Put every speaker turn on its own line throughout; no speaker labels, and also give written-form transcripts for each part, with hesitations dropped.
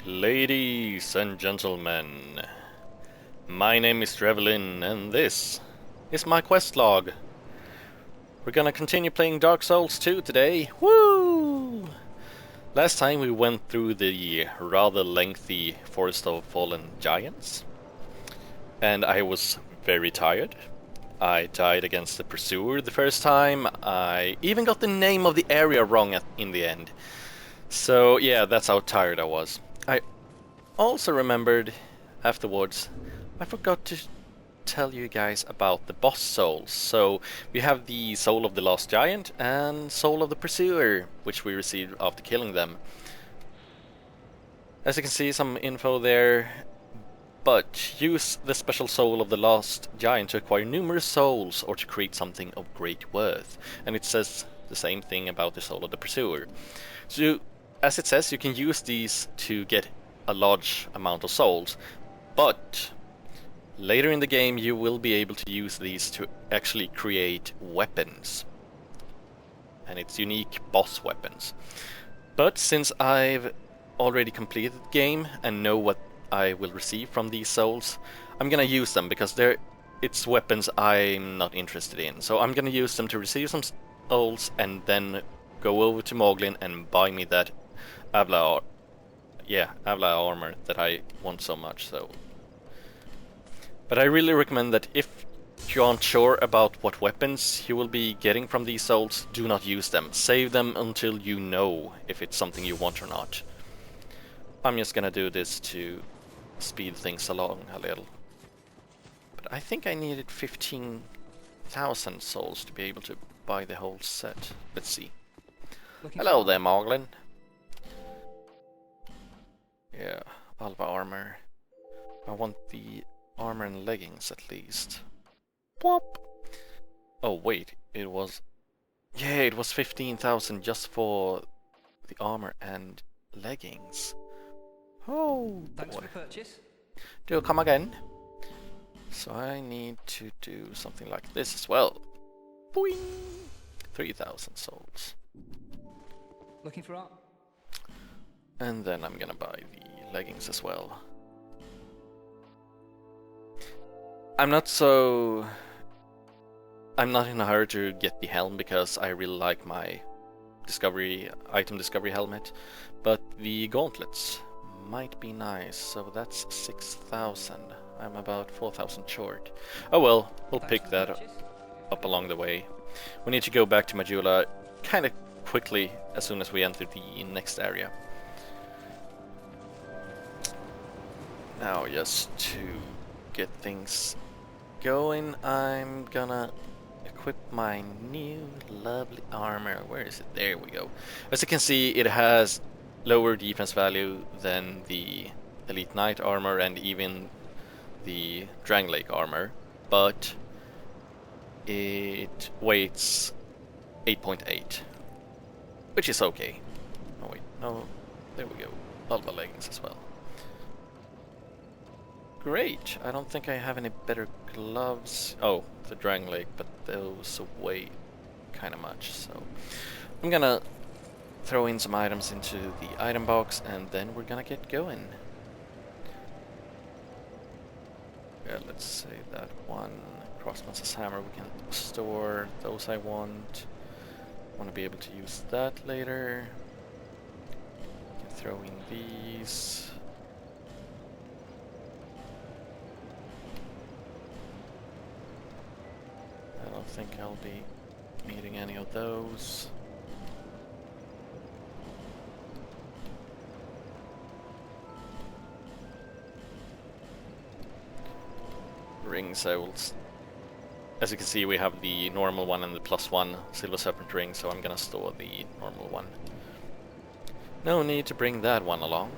Ladies and gentlemen, my name is Trevelin, and this is my quest log. We're gonna continue playing Dark Souls 2 today. Woo! Last time we went through the rather lengthy Forest of Fallen Giants, and I was very tired. I died against the Pursuer the first time. I even got the name of the area wrong in the end. So yeah, that's how tired I was. I also remembered afterwards, I forgot to tell you guys about the boss souls. So we have the Soul of the Lost Giant and Soul of the Pursuer, which we received after killing them. As you can see, some info there, but use the special Soul of the Lost Giant to acquire numerous souls or to create something of great worth. And it says the same thing about the Soul of the Pursuer. So, as it says, you can use these to get a large amount of souls, but later in the game you will be able to use these to actually create weapons. And it's unique boss weapons. But since I've already completed the game and know what I will receive from these souls, I'm gonna use them because it's weapons I'm not interested in. So I'm gonna use them to receive some souls and then go over to Moglin and buy me that Avla armor that I want so much. So, but I really recommend that if you aren't sure about what weapons you will be getting from these souls, do not use them. Save them until you know if it's something you want or not. I'm just gonna do this to speed things along a little. But I think I needed 15,000 souls to be able to buy the whole set. Let's see. Hello there, Moglin. Yeah, Alva armor. I want the armor and leggings at least. Whoop! Oh wait, it was 15,000 just for the armor and leggings. Oh,
thanks for the purchase.
Do come again. So I need to do something like this as well. Boing! 3,000 souls.
Looking for art?
And then I'm gonna buy the leggings as well. I'm not in a hurry to get the helm because I really like my item discovery helmet, but the gauntlets might be nice. So that's 6,000. I'm about 4,000 short. Oh well, we'll pick that up along the way. We need to go back to Majula kind of quickly as soon as we enter the next area. Now, just to get things going, I'm gonna equip my new lovely armor. Where is it? There we go. As you can see, it has lower defense value than the Elite Knight armor and even the Drang Lake armor, but it weighs 8.8, which is okay. Oh wait, no, there we go. Alva leggings as well. Great, I don't think I have any better gloves. Oh, the Drang Lake, but those weigh kinda much, so I'm gonna throw in some items into the item box and then we're gonna get going. Yeah, let's say that one. Crossman's hammer, we can store those I want. Want to be able to use that later. We can throw in these. I don't think I'll be needing any of those. Rings, as you can see, we have the normal one and the +1 Silver Serpent ring, so I'm gonna store the normal one. No need to bring that one along.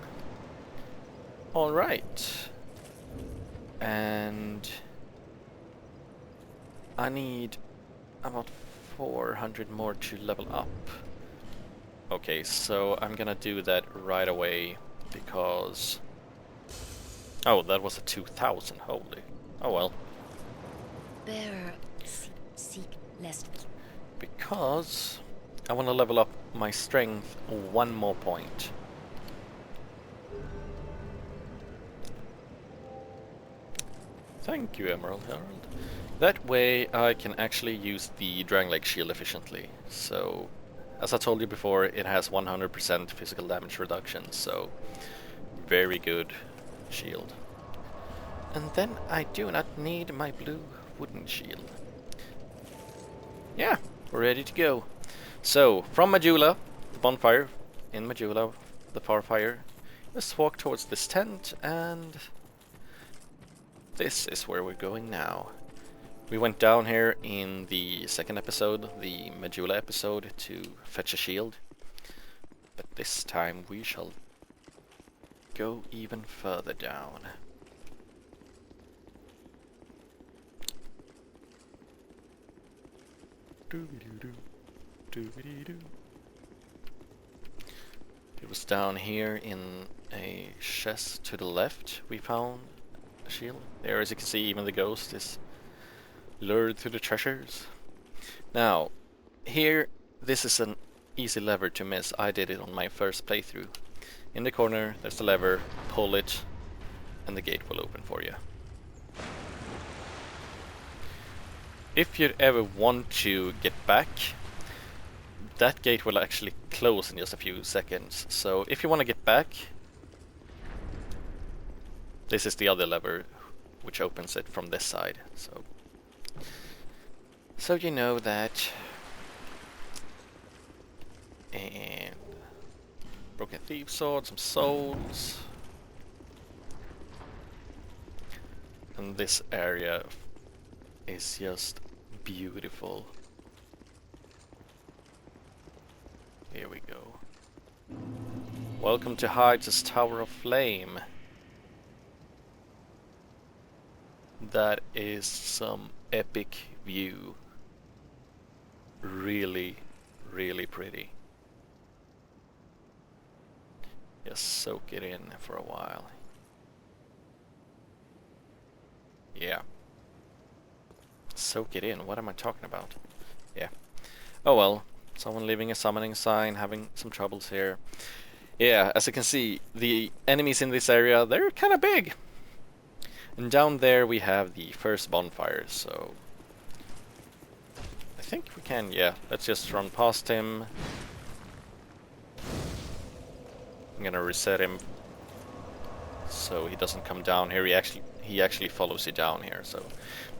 Alright. And I need about 400 more to level up. Okay, so I'm gonna do that right away because... Oh, that was a 2,000, holy. Oh well.
Bearer, seek less.
Because I want to level up my strength 1 more point. Thank you, Emerald Herald. That way I can actually use the Dragon Lake shield efficiently. So, as I told you before, it has 100% physical damage reduction, so very good shield. And then I do not need my blue wooden shield. Yeah, we're ready to go. So, from Majula, the bonfire, in Majula, the farfire, let's walk towards this tent, and this is where we're going now. We went down here in the second episode, the Majula episode, to fetch a shield. But this time we shall go even further down. It was down here in a chest to the left we found a shield. There, as you can see, even the ghost is lured to the treasures. Now, here, this is an easy lever to miss. I did it on my first playthrough. In the corner, there's the lever, pull it, and the gate will open for you. If you ever want to get back, that gate will actually close in just a few seconds. So if you want to get back, this is the other lever which opens it from this side. So you know that. And broken thief sword, some souls. And this area is just beautiful. Here we go. Welcome to Heides' Tower of Flame. That is some epic view. Really, really pretty. Just soak it in for a while. Yeah. Soak it in, what am I talking about? Yeah. Oh well, someone leaving a summoning sign, having some troubles here. Yeah, as you can see, the enemies in this area, they're kind of big. And down there we have the first bonfire, so I think we can, yeah, let's just run past him. I'm gonna reset him so he doesn't come down here. He actually follows you down here, so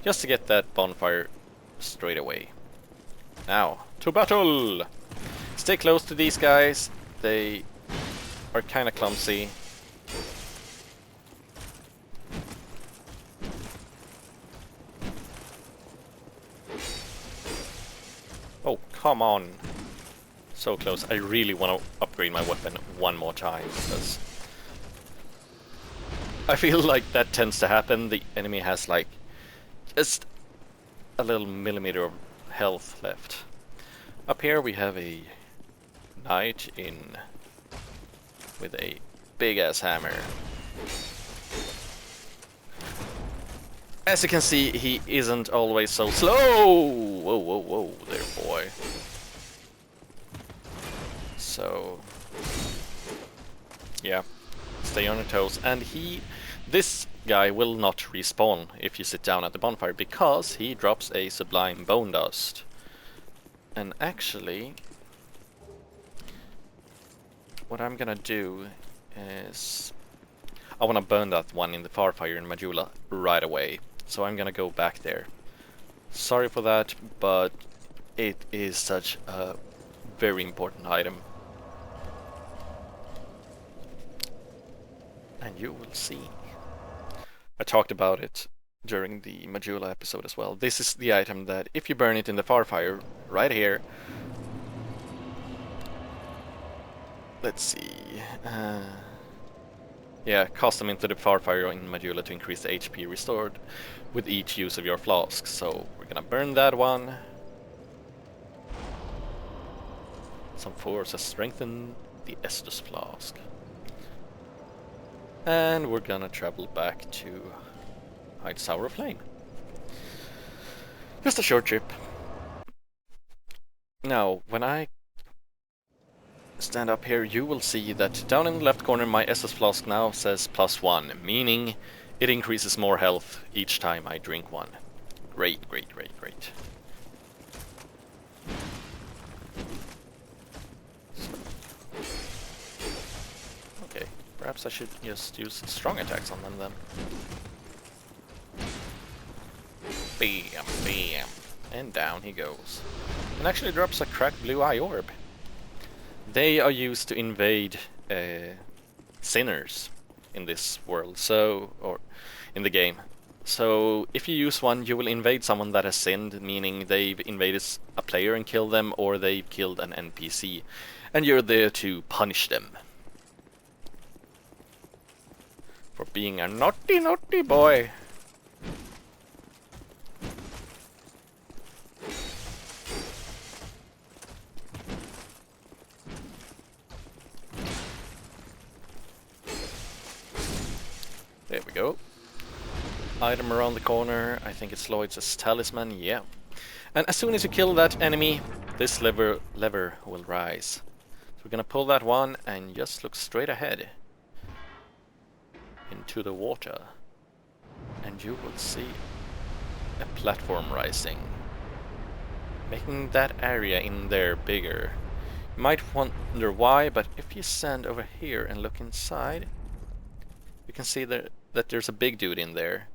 just to get that bonfire straight away. Now, to battle! Stay close to these guys. They are kind of clumsy. Oh, come on. So close. I really want to upgrade my weapon one more time, because I feel like that tends to happen. The enemy has like just a little millimeter of health left. Up here we have a knight in with a big ass hammer. As you can see, he isn't always so slow. Whoa, whoa, whoa, there, boy. So, yeah, stay on your toes. And this guy will not respawn if you sit down at the bonfire, because he drops a sublime bone dust. And actually, what I'm gonna do is I wanna burn that one in the farfire in Majula right away. So I'm gonna go back there. Sorry for that, but it is such a very important item. And you will see. I talked about it during the Majula episode as well. This is the item that if you burn it in the farfire, right here. Let's see. Yeah, cast them into the farfire in Majula to increase the HP restored with each use of your flask. So we're gonna burn that one. Some force has strengthened the Estus flask. And we're gonna travel back to Heides Tower of Flame. Just a short trip. Now, when I stand up here, you will see that down in the left corner my SS flask now says +1, meaning It increases more health each time I drink one. Great, great, great, great. Okay, perhaps I should just use strong attacks on them then. Bam, bam. And down he goes. And actually drops a cracked blue eye orb. They are used to invade sinners in this world, or in the game. So if you use one, you will invade someone that has sinned, meaning they've invaded a player and killed them, or they've killed an NPC, and you're there to punish them for being a naughty, naughty boy. There we go. Item around the corner. I think it's Lloyd's talisman. Yeah. And as soon as you kill that enemy, this lever will rise. So we're gonna pull that one and just look straight ahead into the water, and you will see a platform rising, making that area in there bigger. You might wonder why, but if you stand over here and look inside, you can see that there's a big dude in there.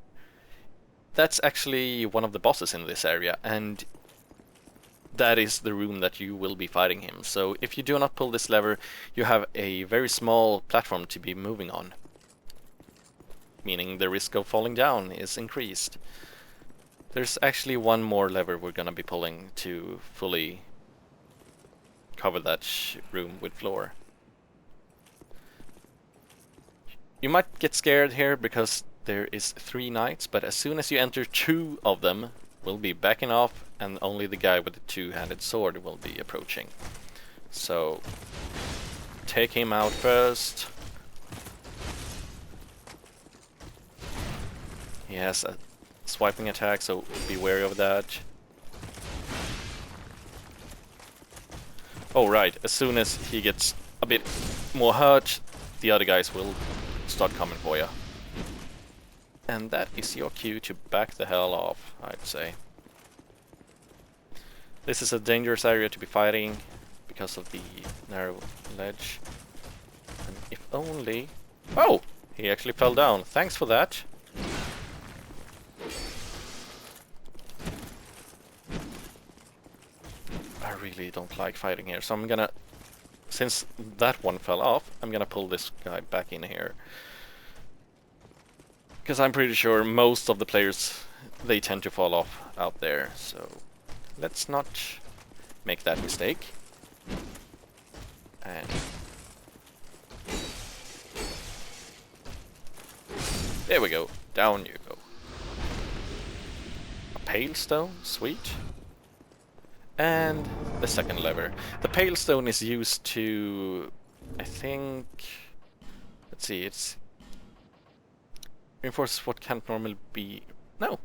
That's actually one of the bosses in this area, and that is the room that you will be fighting him. So if you do not pull this lever, you have a very small platform to be moving on, meaning the risk of falling down is increased. There's actually one more lever we're gonna be pulling to fully cover that room with floor. You might get scared here because there is 3 knights, but as soon as you enter, 2 of them will be backing off, and only the guy with the 2-handed sword will be approaching. So take him out first. He has a swiping attack, so be wary of that. Oh right, as soon as he gets a bit more hurt, the other guys will start coming for you. And that is your cue to back the hell off, I'd say. This is a dangerous area to be fighting because of the narrow ledge. And if only... Oh! He actually fell down. Thanks for that. I really don't like fighting here, so I'm gonna... Since that one fell off, I'm gonna pull this guy back in here. Because I'm pretty sure most of the players, they tend to fall off out there, so let's not make that mistake. And there we go, down you go. A pale stone, sweet. And the second lever. The pale stone is used to, I think, let's see, it's reinforces what can't normally be... No!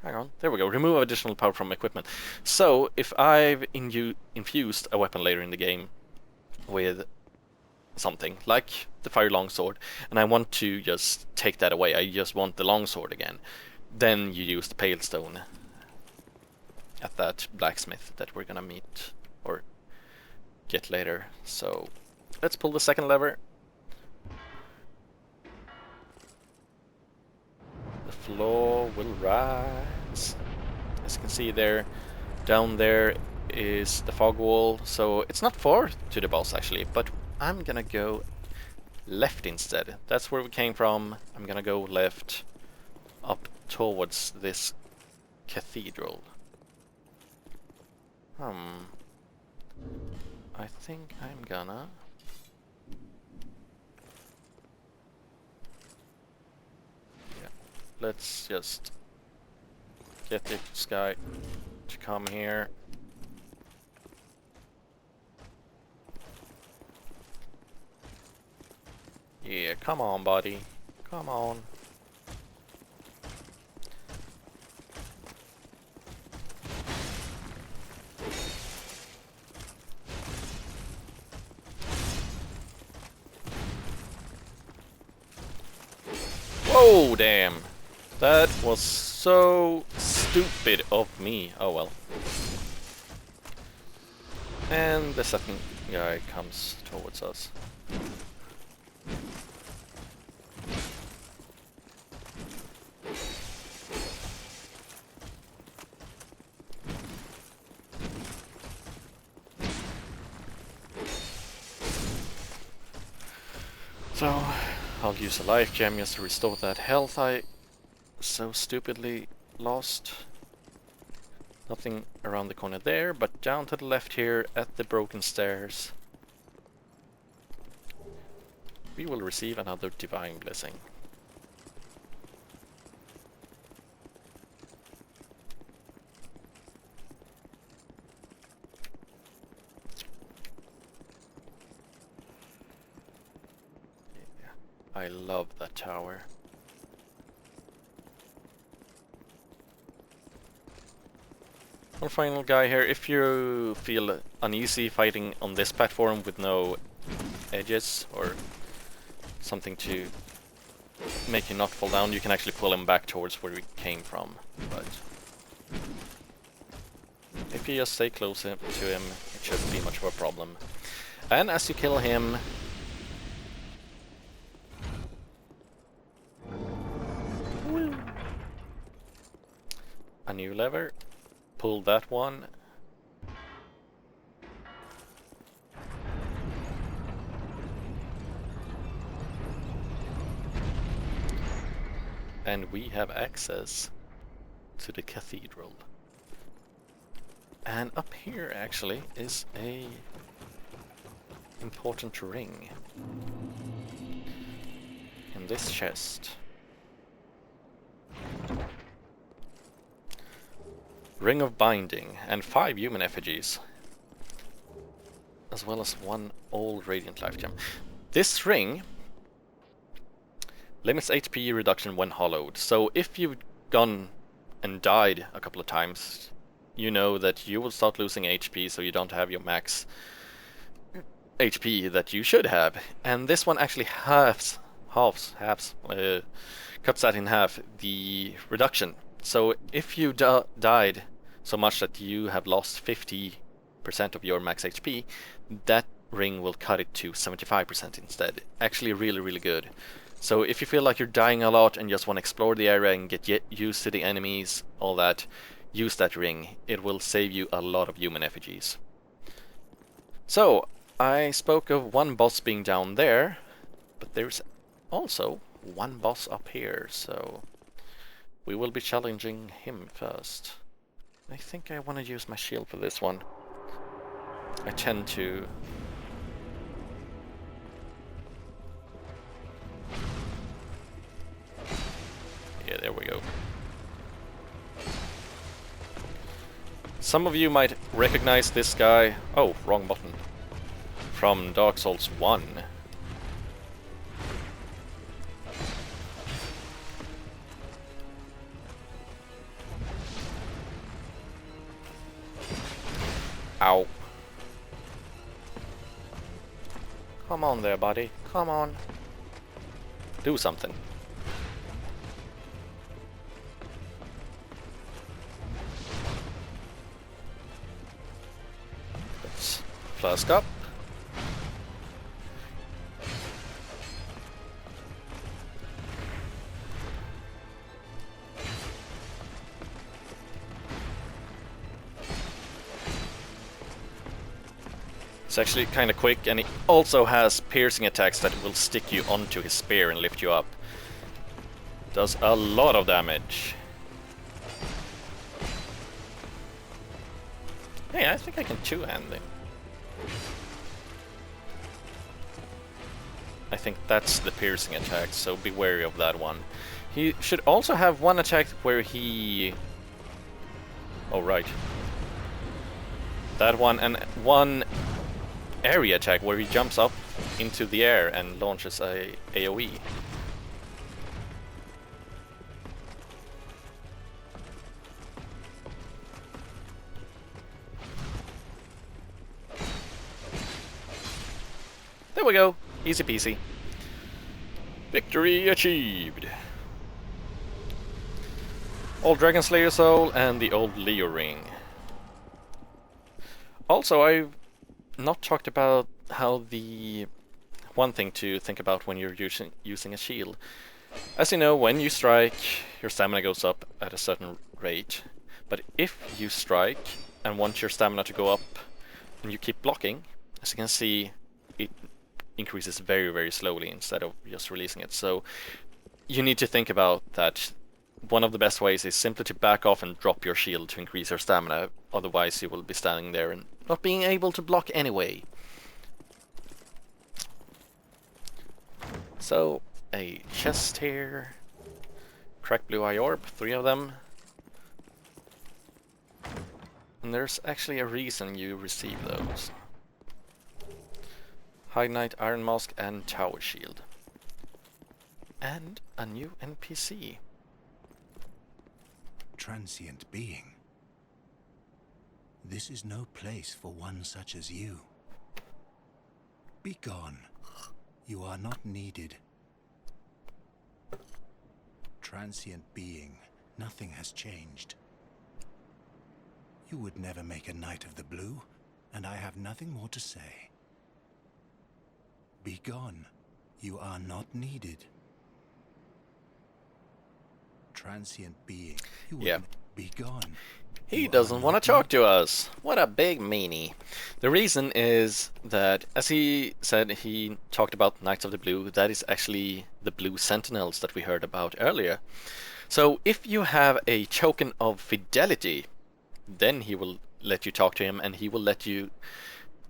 Hang on. There we go. Remove additional power from equipment. So, if I've infused a weapon later in the game with something, like the Fire Longsword, and I want to just take that away, I just want the Longsword again, then you use the Pale Stone at that blacksmith that we're gonna meet, or get later. So, let's pull the second lever. The floor will rise. As you can see there, down there is the fog wall, so it's not far to the boss actually, but I'm gonna go left instead. That's where we came from. I'm gonna go left up towards this cathedral. I think I'm gonna... Let's just get this guy to come here. Yeah, come on, buddy. Come on. Oh, damn. That was so stupid of me. Oh well. And the second guy comes towards us. So, I'll use a life gem just to restore that health I so stupidly lost. Nothing around the corner there, but down to the left here at the broken stairs we will receive another divine blessing. I love that tower. One final guy here. If you feel uneasy fighting on this platform with no edges or something to make you not fall down, you can actually pull him back towards where we came from. But if you just stay close to him, it shouldn't be much of a problem. And as you kill him, a new lever, pull that one, and we have access to the Cathedral. And up here actually is a important ring in this chest. Ring of Binding and 5 human effigies, as well as 1 old Radiant Life Gem. This ring limits HP reduction when hollowed, so if you've gone and died a couple of times, you know that you will start losing HP, so you don't have your max HP that you should have. And this one actually cuts that in half, the reduction. So if you died so much that you have lost 50% of your max HP, that ring will cut it to 75% instead. Actually really, really good. So if you feel like you're dying a lot and just want to explore the area and get used to the enemies, all that, use that ring. It will save you a lot of human effigies. So, I spoke of 1 boss being down there, but there's also 1 boss up here, so we will be challenging him first. I think I want to use my shield for this one. I tend to... Yeah, there we go. Some of you might recognize this guy... Oh, wrong button. From Dark Souls 1. Ow. Come on there, buddy. Come on. Do something. Let's flask up. It's actually kind of quick, and he also has piercing attacks that will stick you onto his spear and lift you up. Does a lot of damage. Hey, I think I can two-hand him. I think that's the piercing attack, so be wary of that one. He should also have 1 attack where he... Oh, right. That one, and 1 area attack where he jumps up into the air and launches a AoE. There we go. Easy peasy. Victory achieved. Old Dragon Slayer Soul and the old Leo Ring. Also, I've not talked about how the one thing to think about when you're using a shield. As you know, when you strike, your stamina goes up at a certain rate. But if you strike and want your stamina to go up and you keep blocking, as you can see, it increases very, very slowly instead of just releasing it. So you need to think about that. One of the best ways is simply to back off and drop your shield to increase your stamina. Otherwise you will be standing there and not being able to block anyway. So, a chest here. Cracked blue eye orb, 3 of them. And there's actually a reason you receive those. High Knight, Iron Mask, and Tower Shield. And a new NPC.
Transient being. This is no place for one such as you. Be gone. You are not needed. Transient being, nothing has changed. You would never make a Knight of the Blue, and I have nothing more to say. Be gone. You are not needed. Transient being, you would be gone.
He doesn't want to talk to us. What a big meanie. The reason is that, as he said, he talked about Knights of the Blue. That is actually the Blue Sentinels that we heard about earlier. So if you have a token of fidelity, then he will let you talk to him, and he will let you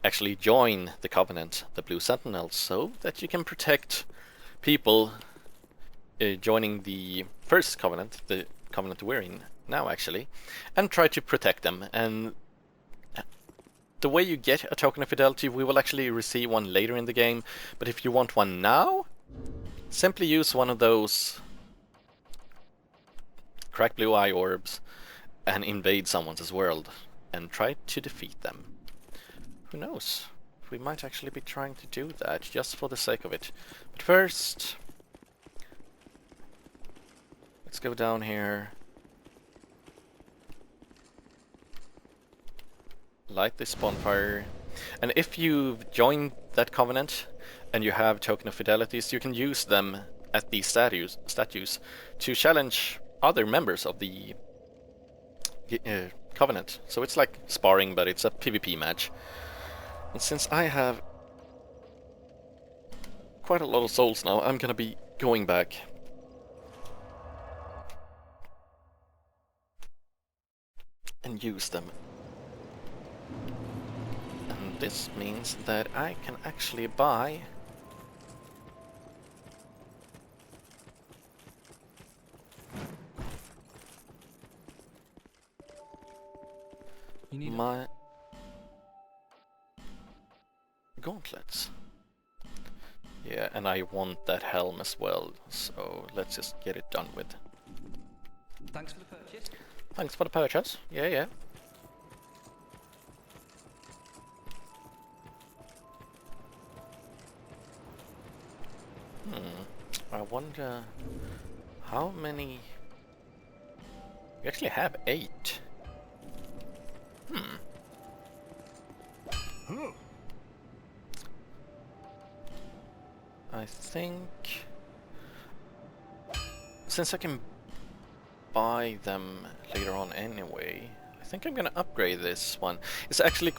actually join the Covenant, the Blue Sentinels, so that you can protect people joining the first Covenant, the Covenant we're in now actually, and try to protect them. And the way you get a token of fidelity, we will actually receive one later in the game, but if you want one now, simply use one of those cracked blue eye orbs and invade someone's world and try to defeat them. Who knows? We might actually be trying to do that just for the sake of it. But first, let's go down here. Light this bonfire. And if you've joined that Covenant and you have token of fidelities, you can use them at these statues to challenge other members of the Covenant. So it's like sparring, but it's a PvP match. And since I have quite a lot of souls now, I'm gonna be going back. And use them. And this means that I can actually buy my gauntlets. Yeah, and I want that helm as well, so let's just get it done with.
Thanks for the purchase.
Thanks for the purchase. Yeah, yeah. I wonder how many... We actually have 8. I think... Since I can buy them later on anyway, I think I'm gonna upgrade this one. It's actually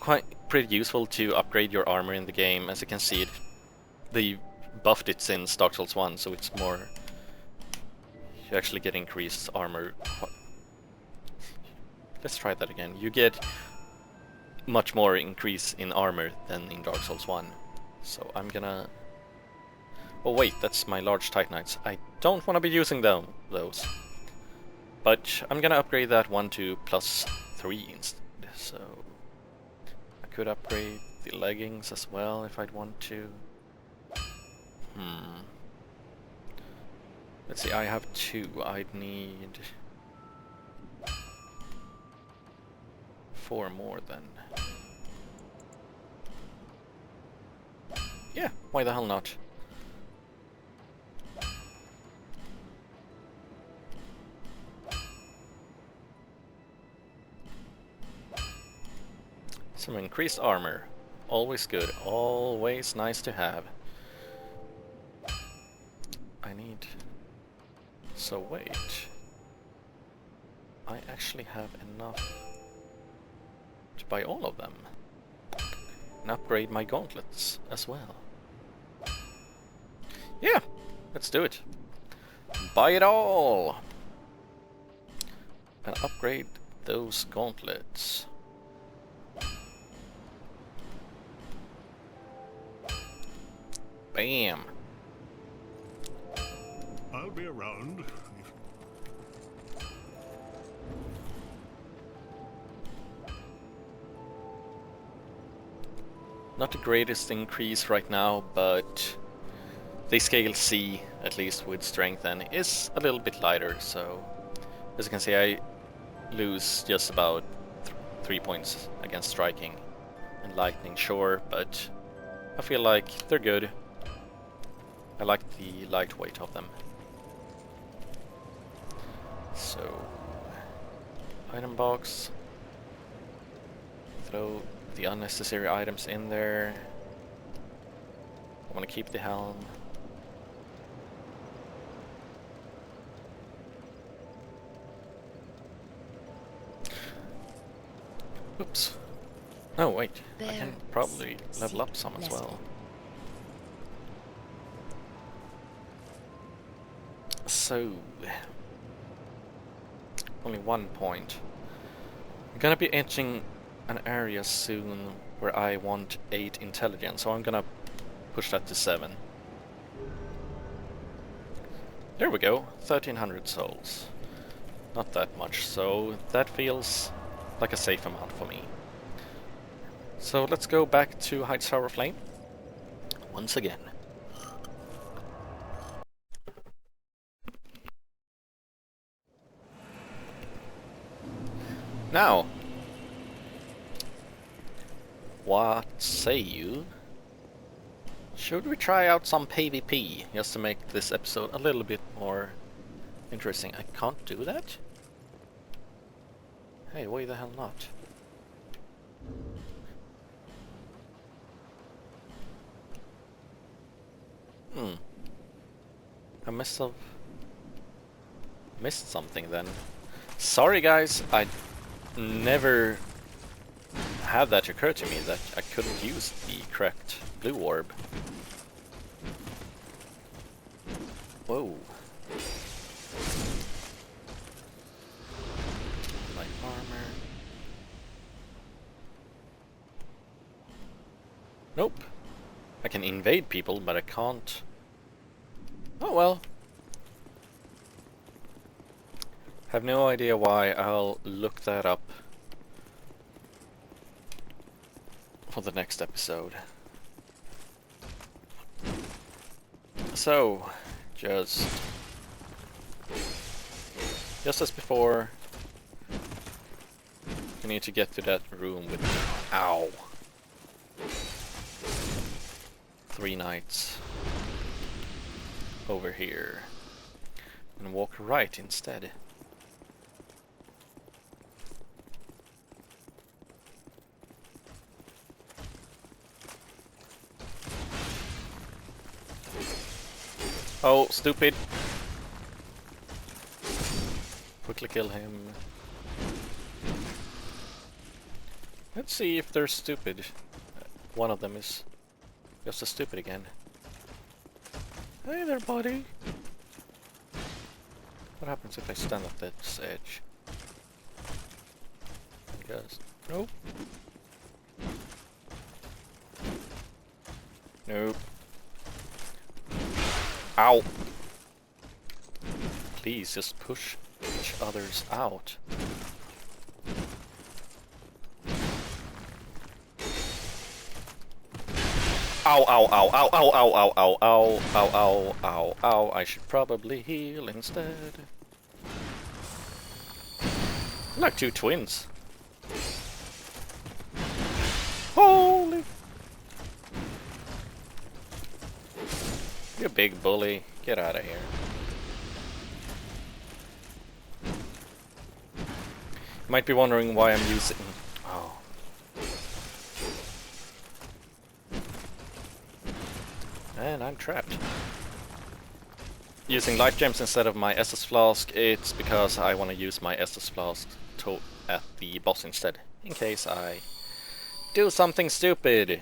pretty useful to upgrade your armor in the game. As you can see, they buffed it since Dark Souls 1, so it's more... You actually get increased armor. Let's try that again. You get much more increase in armor than in Dark Souls 1. So I'm gonna... Oh wait, that's my large Titanites. I don't want to be using those. But I'm gonna upgrade that one to +3 instead. So I could upgrade the leggings as well if I'd want to. Let's see, I have 2. I'd need 4 more then. Yeah, why the hell not? Some increased armor. Always good. Always nice to have. I need... So wait. I actually have enough to buy all of them. And upgrade my gauntlets as well. Yeah, let's do it. Buy it all! And upgrade those gauntlets. Bam!
I'll be around.
Not the greatest increase right now, but they scale C, at least with strength, and is a little bit lighter, so as you can see I lose just about 3 points against striking and lightning, sure, but I feel like they're good. I like the lightweight of them. So, item box, throw the unnecessary items in there. I want to keep the helm. Oops. Oh wait, I can probably level up some as well. So, only 1 point. I'm gonna be entering an area soon where I want 8 intelligence, so I'm gonna push that to 7. There we go, 1300 souls. Not that much, so that feels like a safe amount for me. So let's go back to Heides Tower of Flame once again. Now, what say you? Should we try out some PvP just to make this episode a little bit more interesting? I can't do that? Hey, why the hell not? I must have missed something then. Sorry guys, I never had that occur to me that I couldn't use the correct blue orb. Whoa. Light armor. Nope. I can invade people, but I can't. Oh well. Have no idea why. I'll look that up for the next episode. So, just as before, we need to get to that room with, ow, 3 knights over here, and walk right instead. Oh, stupid. Quickly kill him. Let's see if they're stupid. One of them is just as stupid again. Hey there, buddy. What happens if I stand at this edge? I guess. Nope. Nope. Ow! Please just push each other's out. Ow, ow, ow, ow, ow, ow, ow, ow, ow, ow, ow, ow, ow. I should probably heal instead. Like 2 twins. Holy! You big bully. Get out of here. You might be wondering why I'm using... Oh. And I'm trapped. Using life gems instead of my SS flask, it's because I want to use my SS flask at the boss instead, in case I do something stupid,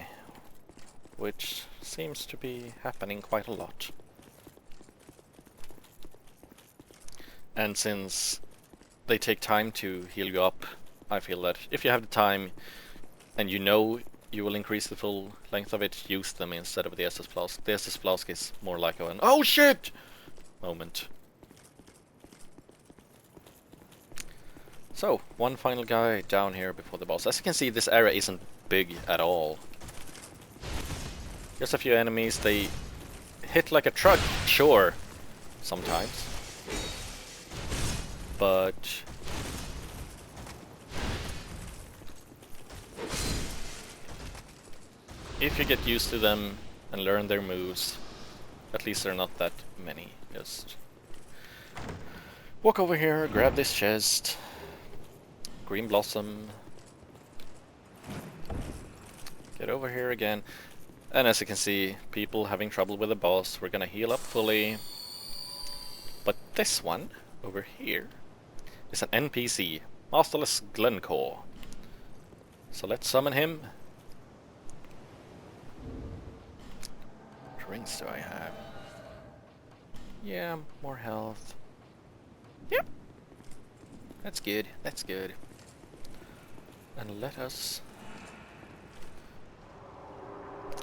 which seems to be happening quite a lot. And since they take time to heal you up, I feel that if you have the time and you know you will increase the full length of it, use them instead of the SS flask. The SS flask is more like an "oh shit" moment. So, one final guy down here before the boss. As you can see, this area isn't big at all. Just a few enemies, they hit like a truck, sure, sometimes. But if you get used to them and learn their moves, at least they're not that many. Just walk over here, grab this chest. Green Blossom. Get over here again. And as you can see, people having trouble with the boss. We're gonna heal up fully. But this one, over here, is an NPC. Masterless Glencore. So let's summon him. What rings do I have? Yeah, more health. Yep. That's good, that's good. And let us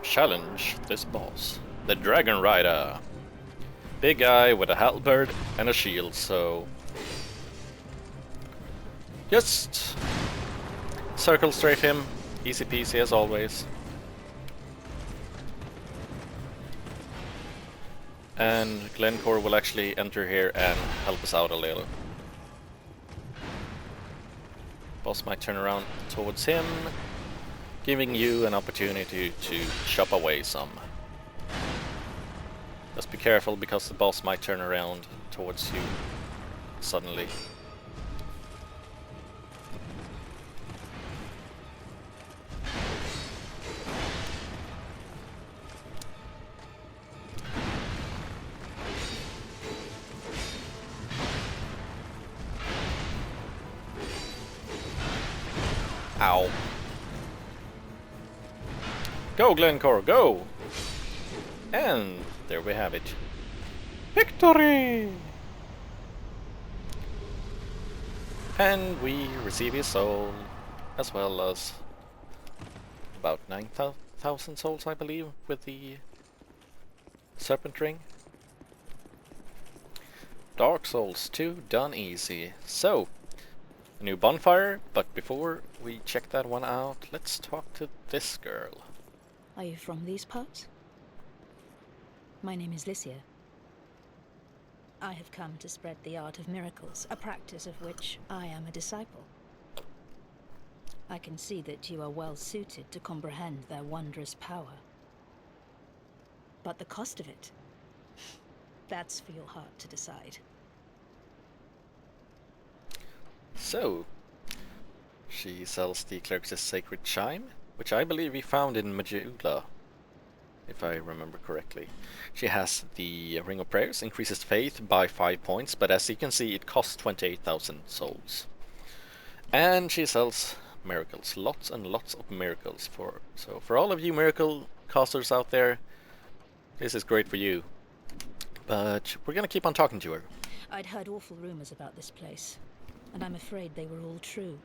challenge this boss. The Dragon Rider. Big guy with a halberd and a shield, so just circle strafe him. Easy peasy as always. And Glencore will actually enter here and help us out a little. Boss might turn around towards him, giving you an opportunity to chop away some. Just be careful because the boss might turn around towards you suddenly. Ow. Go, Glencore, go! And there we have it. Victory! And we receive his soul, as well as about 9,000 souls, I believe, with the Serpent Ring. Dark Souls 2 done easy. So, a new bonfire, but before we check that one out, let's talk to this girl.
Are you from these parts? My name is Lycia. I have come to spread the art of miracles, a practice of which I am a disciple. I can see that you are well suited to comprehend their wondrous power. But the cost of it, that's for your heart to decide.
So, she sells the Cleric's Sacred Chime, which I believe we found in Majula, if I remember correctly. She has the Ring of Prayers, increases faith by 5 points, but as you can see it costs 28,000 souls. And she sells miracles, lots and lots of miracles. So for all of you miracle casters out there, this is great for you. But we're gonna keep on talking to her.
I'd heard awful rumors about this place, and I'm afraid they were all true.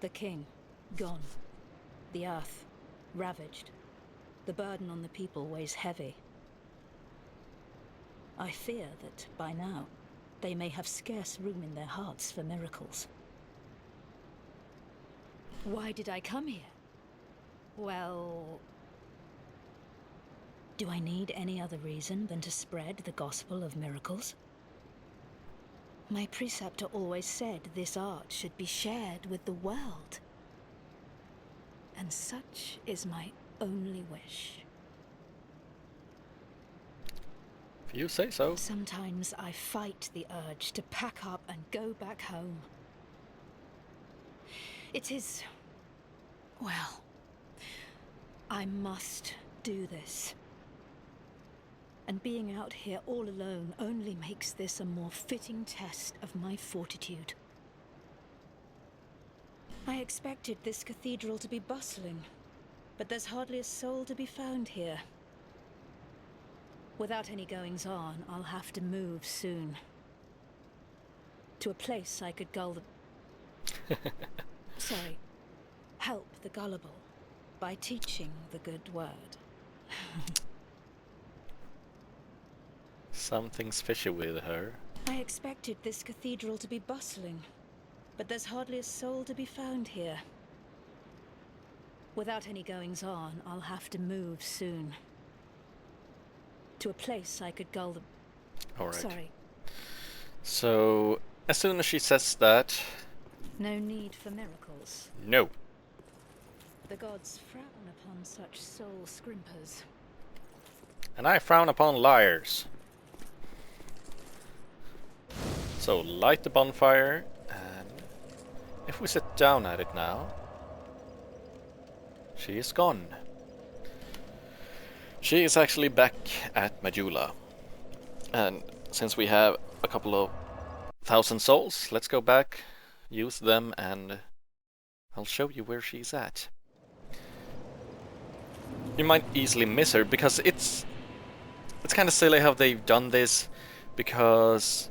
The king, gone. The earth, ravaged. The burden on the people weighs heavy. I fear that, by now, they may have scarce room in their hearts for miracles. Why did I come here? Well... do I need any other reason than to spread the gospel of miracles? My preceptor always said this art should be shared with the world. And such is my only wish.
If you say so.
Sometimes I fight the urge to pack up and go back home. It is... well, I must do this. And being out here all alone only makes this a more fitting test of my fortitude. I expected this cathedral to be bustling, but there's hardly a soul to be found here. Without any goings-on, I'll have to move soon. To a place I could gull the... Sorry. Help the gullible by teaching the good word.
Something's fishy with her.
I expected this cathedral to be bustling, but there's hardly a soul to be found here. Without any goings-on, I'll have to move soon. To a place I could gull the...
Alright.
Sorry.
So, as soon as she says that...
No need for miracles.
No.
The gods frown upon such soul scrimpers.
And I frown upon liars. So, light the bonfire, and if we sit down at it now, she is gone. She is actually back at Majula. And since we have a couple of 1,000 souls, let's go back, use them, and I'll show you where she's at. You might easily miss her, because it's kind of silly how they've done this, because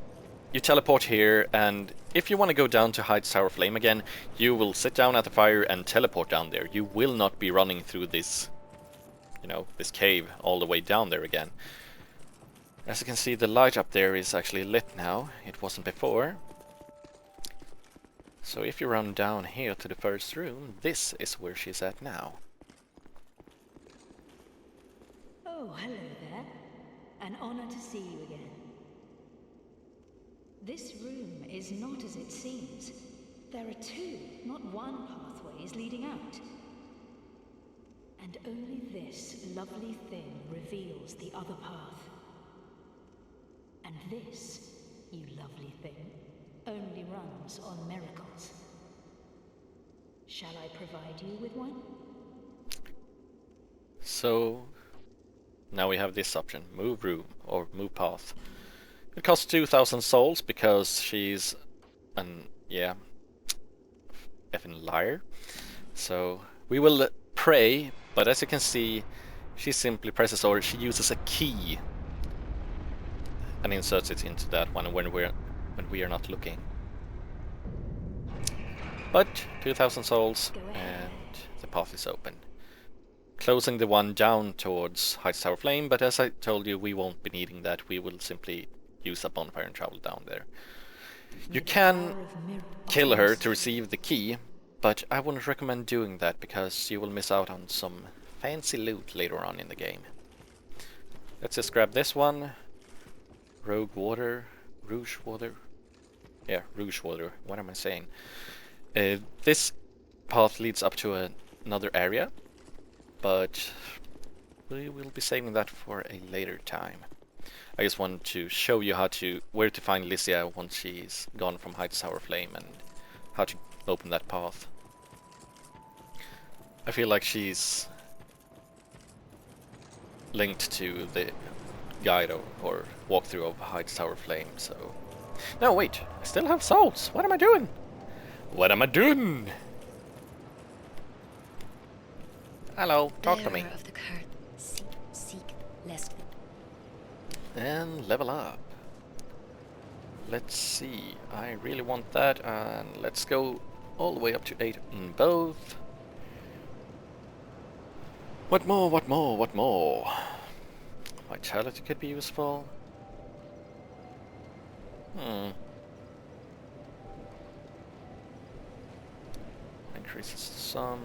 you teleport here, and if you want to go down to Heides Tower Flame again, you will sit down at the fire and teleport down there. You will not be running through this, you know, this cave all the way down there again. As you can see, the light up there is actually lit now. It wasn't before. So if you run down here to the first room, this is where she's at now.
Oh, hello there. An honor to see you again. This room is not as it seems. There are two, not one pathways leading out. And only this lovely thing reveals the other path. And this, you lovely thing, only runs on miracles. Shall I provide you with one?
So now we have this option, move room or move path. It costs 2,000 souls because she's an, yeah, effing liar. So we will pray, but as you can see, she simply presses, or she uses a key and inserts it into that one when we are not looking. But 2,000 souls and the path is open. Closing the one down towards Heides Tower Flame, but as I told you, we won't be needing that. We will simply use a bonfire and travel down there. You can kill her to receive the key, but I wouldn't recommend doing that because you will miss out on some fancy loot later on in the game. Let's just grab this one. Rogue water, rouge water. Yeah, rouge water. What am I saying? This path leads up to another area, but we will be saving that for a later time. I just want to show you where to find Lycia once she's gone from Heides Tower Flame and how to open that path. I feel like she's linked to the guide or walkthrough of Heides Tower Flame, so... No, wait! I still have souls! What am I doing? What am I doing? Hello, talk to me.
Bearer of the curtain, seek, lest...
And level up. Let's see, I really want that, and let's go all the way up to 8 in both. What more, what more, what more? Vitality could be useful. Increases some,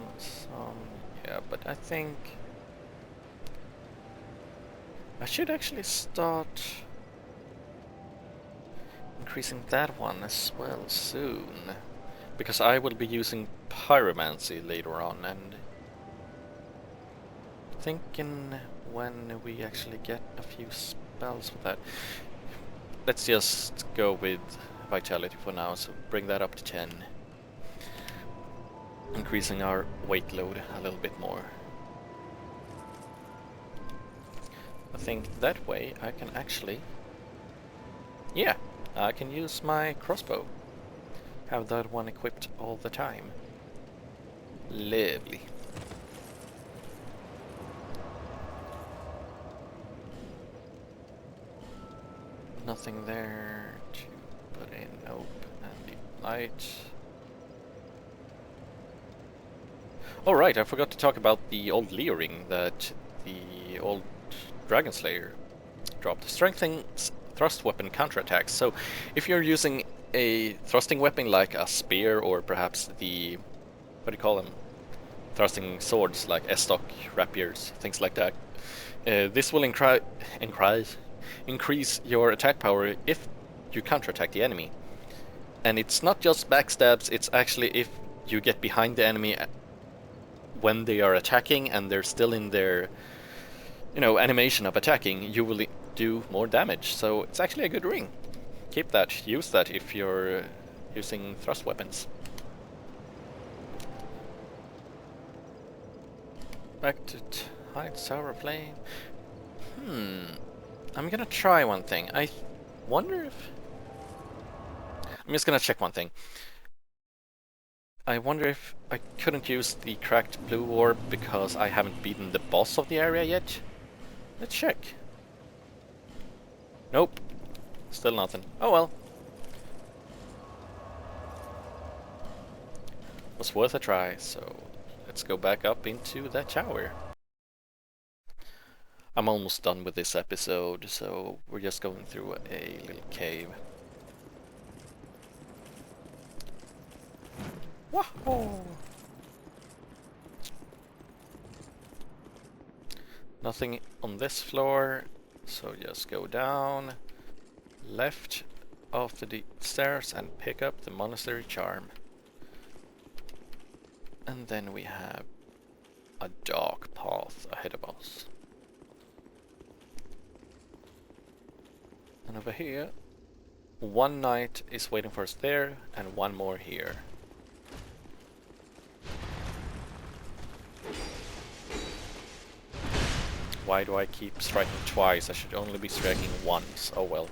yeah, but I think I should actually start increasing that one as well soon, because I will be using pyromancy later on, and thinking when we actually get a few spells with that. Let's just go with vitality for now, so bring that up to 10. Increasing our weight load a little bit more. I think that way I can actually... Yeah, I can use my crossbow. Have that one equipped all the time. Lovely. Nothing there to put in. Nope. And the light. Oh right, I forgot to talk about the old Leo ring that the old Dragon Slayer dropped. Strengthens thrust weapon counterattacks. So if you're using a thrusting weapon like a spear or perhaps the... what do you call them? Thrusting swords like estoc, rapiers, things like that. This will increase your attack power if you counterattack the enemy. And it's not just backstabs, it's actually if you get behind the enemy when they are attacking and they're still in their, you know, animation of attacking, you will do more damage. So it's actually a good ring. Keep that, use that if you're using thrust weapons. Back to Heides Sour Flame. I'm gonna try one thing. I wonder if... I'm just gonna check one thing. I wonder if I couldn't use the cracked blue orb because I haven't beaten the boss of the area yet. Let's check. Nope. Still nothing. Oh well. Was worth a try, so let's go back up into that tower. I'm almost done with this episode, so we're just going through a little cave. Wahoo! Nothing on this floor, so just go down, left of the stairs and pick up the monastery charm. And then we have a dark path ahead of us. And over here, one knight is waiting for us there, and one more here. Why do I keep striking twice? I should only be striking once. Oh well.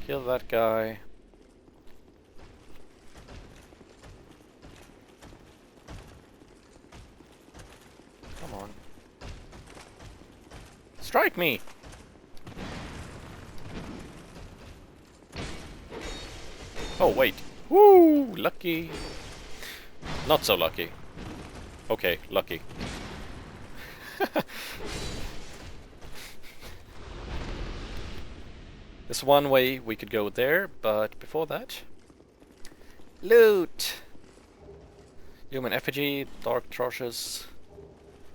Kill that guy. Come on. Strike me! Oh wait. Woo! Lucky. Not so lucky. Okay, lucky. There's one way we could go there, but before that... Loot! Human effigy, dark troshes,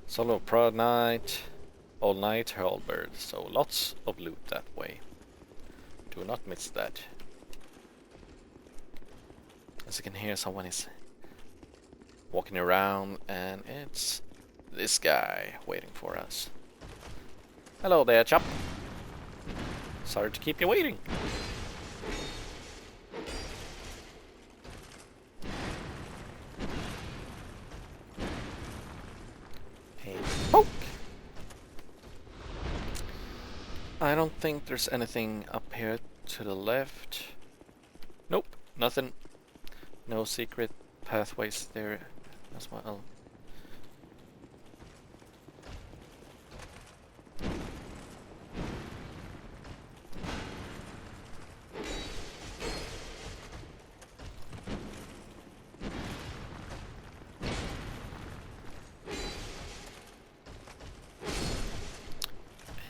solo prod knight, all night halberd. So lots of loot that way. Do not miss that. As you can hear, someone is walking around, and it's this guy waiting for us. Hello there, chap. Sorry to keep you waiting. Hey, poke! I don't think there's anything up here to the left. Nope, nothing. No secret pathways there as well.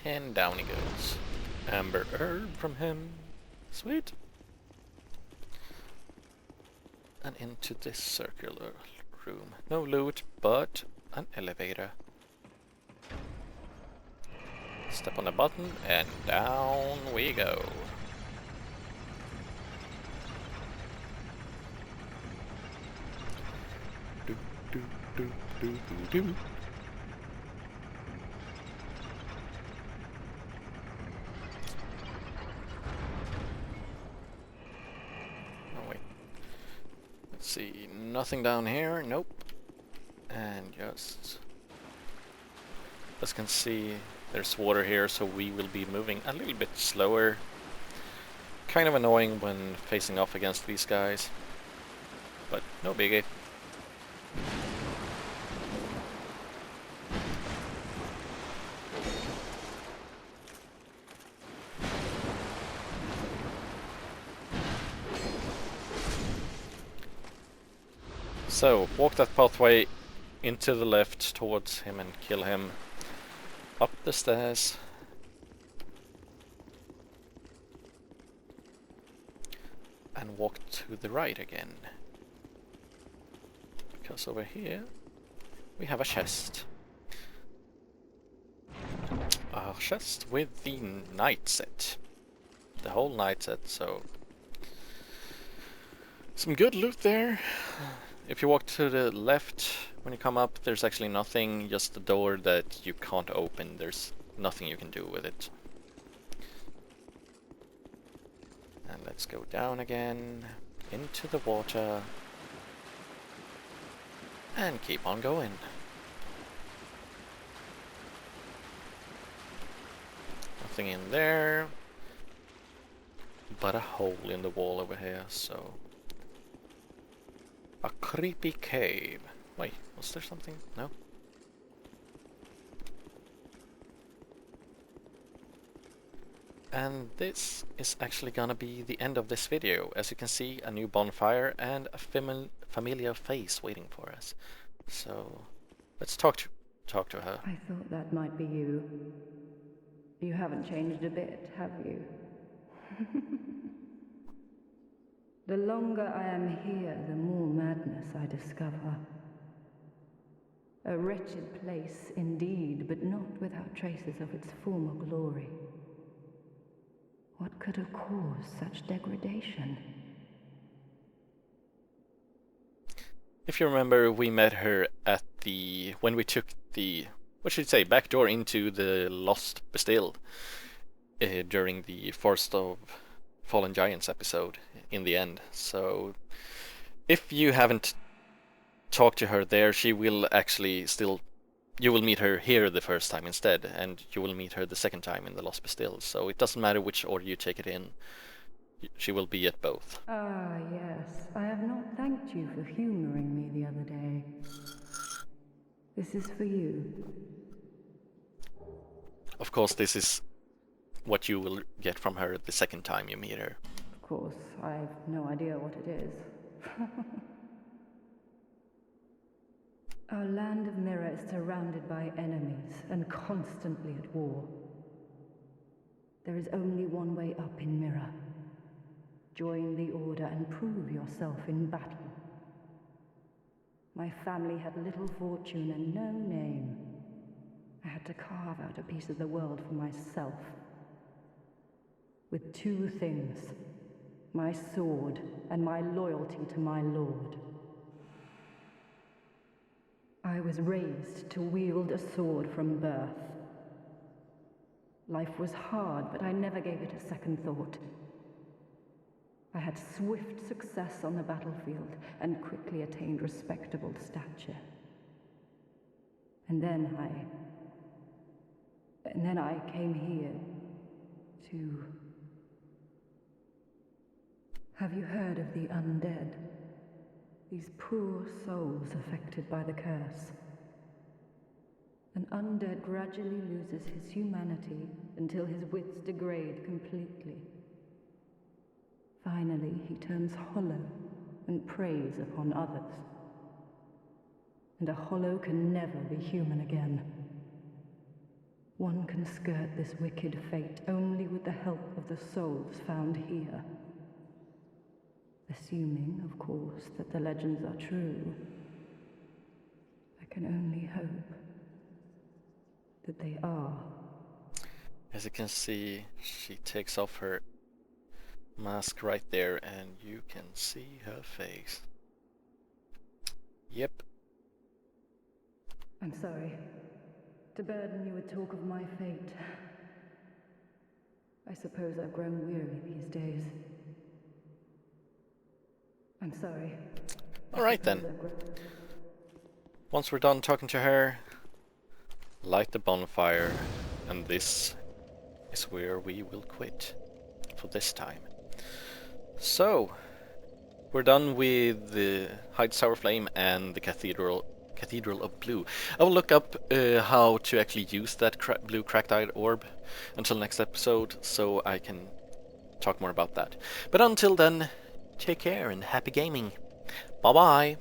And down he goes. Amber herb from him. Sweet. And into this circular room. No loot, but an elevator. Step on the button and down we go. Do, do, do, do, do, do. See, nothing down here, nope. And just As you can see, there's water here, so we will be moving a little bit slower. Kind of annoying when facing off against these guys, but no biggie. So, walk that pathway into the left towards him and kill him. Up the stairs. And walk to the right again. Because over here we have a chest. A chest with the knight set. The whole knight set, so some good loot there. If you walk to the left when you come up, there's actually nothing, just a door that you can't open. There's nothing you can do with it. And let's go down again, into the water, and keep on going. Nothing in there, but a hole in the wall over here, so... A creepy cave. Wait, was there something? No? And this is actually gonna be the end of this video. As you can see, a new bonfire and a familiar face waiting for us. So, let's talk to her.
I thought that might be you. You haven't changed a bit, have you? The longer I am here, the more madness I discover. A wretched place indeed, but not without traces of its former glory. What could have caused such degradation?
If you remember, we met her at the... when we took the... what should I say? Back door into the Lost Bastille. During the Forest of Fallen Giants episode in the end. So if you haven't talked to her there, she will actually still... you will meet her here the first time instead, and you will meet her the second time in the Lost Bastille. So it doesn't matter which order you take it in. She will be at both.
Ah, yes. I have not thanked you for humoring me the other day. This is for you.
Of course, this is what you will get from her the second time you meet her.
Of course, I've no idea what it is. Our land of Mirror is surrounded by enemies and constantly at war. There is only one way up in Mirror. Join the Order and prove yourself in battle. My family had little fortune and no name. I had to carve out a piece of the world for myself. With two things, my sword and my loyalty to my lord. I was raised to wield a sword from birth. Life was hard, but I never gave it a second thought. I had swift success on the battlefield and quickly attained respectable stature. And then I came here to... Have you heard of the undead? These poor souls affected by the curse. An undead gradually loses his humanity until his wits degrade completely. Finally, he turns hollow and preys upon others. And a hollow can never be human again. One can skirt this wicked fate only with the help of the souls found here. Assuming, of course, that the legends are true. I can only hope that they are.
As you can see, she takes off her mask right there and you can see her face. Yep.
I'm sorry to burden you with talk of my fate. I suppose I've grown weary these days. I'm sorry.
Alright then. Once we're done talking to her, light the bonfire, and this is where we will quit for this time. So, we're done with the Heides Sour Flame and the Cathedral of Blue. I will look up how to actually use that blue cracked-eyed orb until next episode, so I can talk more about that. But until then, take care and happy gaming. Bye bye!